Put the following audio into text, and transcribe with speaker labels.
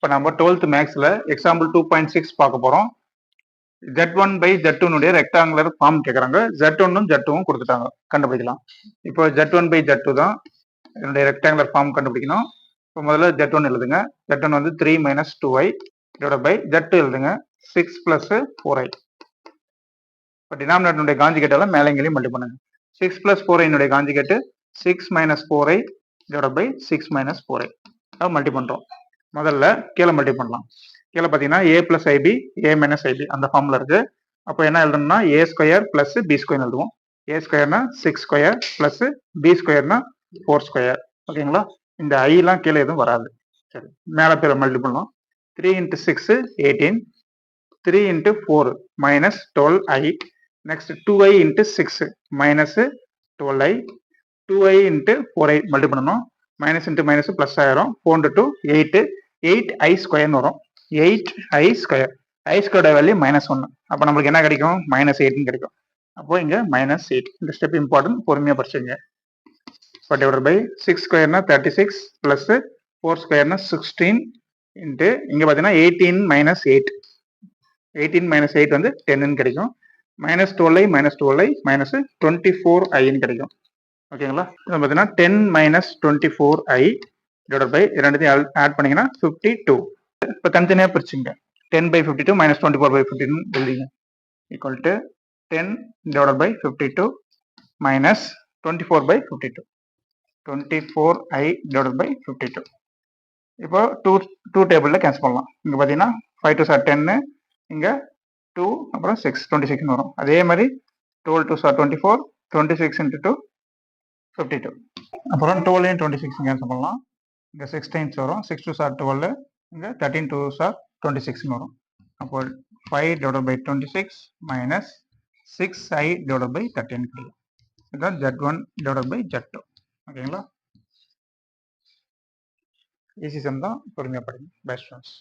Speaker 1: இப்போ நம்ம 12th மேக்ஸில் எக்ஸாம்பிள் 2.6 பார்க்க போகிறோம். Z1 by Z2 rectangular form கேட்குறாங்க. Z1ம் Z2வும் கொடுத்துட்டாங்க, கண்டுபிடிக்கலாம். இப்போ Z1 by Z2 தான் என்னுடைய ரெக்டாங்குலர் ஃபார்ம் கண்டுபிடிக்கணும். இப்போ முதல்ல Z1 எழுதுங்க. Z1 வந்து 3 minus 2i divide by Z2 எழுதுங்க 6 பிளஸ் 4i. இப்போ டினாமினேட்டருடைய காஞ்சிகேட்டால மேலேங்களையும் மல்டி பண்ணுங்க. 6 பிளஸ் 4i என்னுடைய conjugate 6 minus 4i divide by 6 minus 4i multi பண்ணுறோம். முதல்ல கீழே மல்டி பண்ணலாம். கீழே பார்த்தீங்கன்னா a plus I B a minus I B அந்த ஃபார்ம்ல இருக்கு. அப்போ என்ன எழுதணும்னா a square plus B square எழுதுவோம். a ஸ்கொயர்னா 6 ஸ்கொயர் பிளஸ் பி ஸ்கொயர்னா 4 ஸ்கொயர். ஓகேங்களா? இந்த ஐலாம் கீழே எதுவும் வராது. சரி, மேலே பேர் மல்டி பண்ணலாம். 3 into 6 18, 3 into 4 minus 12i, next 2i into 6 minus 12i, 2i into 4i multi பண்ணணும். மைனஸ் இன்ட்டு மைனஸ் பிளஸ் ஆயிரும். 4 இன்ட்டு 2 8, 8i ஸ்கொயர்னு வரும். 8i ஸ்கொயர், ஐ ஸ்கொயரோட வேல்யூ -1. அப்போ நம்மளுக்கு என்ன கிடைக்கும்? -8 கிடைக்கும். அப்போ இங்க -8. இந்த ஸ்டெப் இம்பார்ட்டன்ட், பொறுமையா படிச்சுங்க. இப்போ டிவைடட் பை 6 ஸ்கொயர்னா 36 பிளஸ் 4 ஸ்கொயர்னா 16 இன்ட்டு இங்க பார்த்தீங்கன்னா 18 மைனஸ் 8, 18 மைனஸ் 8 வந்து 10ன்னு கிடைக்கும். Minus 12i minus 12i minus 24iன்னு கிடைக்கும். ஓகேங்களா? இது பார்த்தீங்கன்னா 10 மைனஸ் 24i டிவைடட் பை ரெண்டுத்தையும் ஆட் பண்ணீங்கன்னா 52. இப்போ தனித்தனியாக பிரிச்சுங்க. 10 by 52 minus 24 by 15 எழுதிங்க. equal to 10 divided by 52 minus 24 by 52. 24i divided by 52. இப்போ 2 டேபிளில் கேன்சல் பண்ணலாம். இங்கே பார்த்தீங்கன்னா 5 2 சார் 10, இங்கே 2 அப்புறம் 6 26 வரும். அதே மாதிரி 12 2 சார் 24, 26 into 2 52. அப்புறம் 12 26 கேன்சல் பண்ணலாம். இங்கே 6 டைம்ஸ் வரும். 6 2 சார் 12, இங்கே 13 2 சார் 26 வரும். அப்போ 5 divided by 26 minus 6i divided by 13 கிடைக்கும். இதுதான் Z1 divided by Z2. ஓகேங்களா? ஈஸி சம் தான், பொறுமையாக படிங்க. Best friends.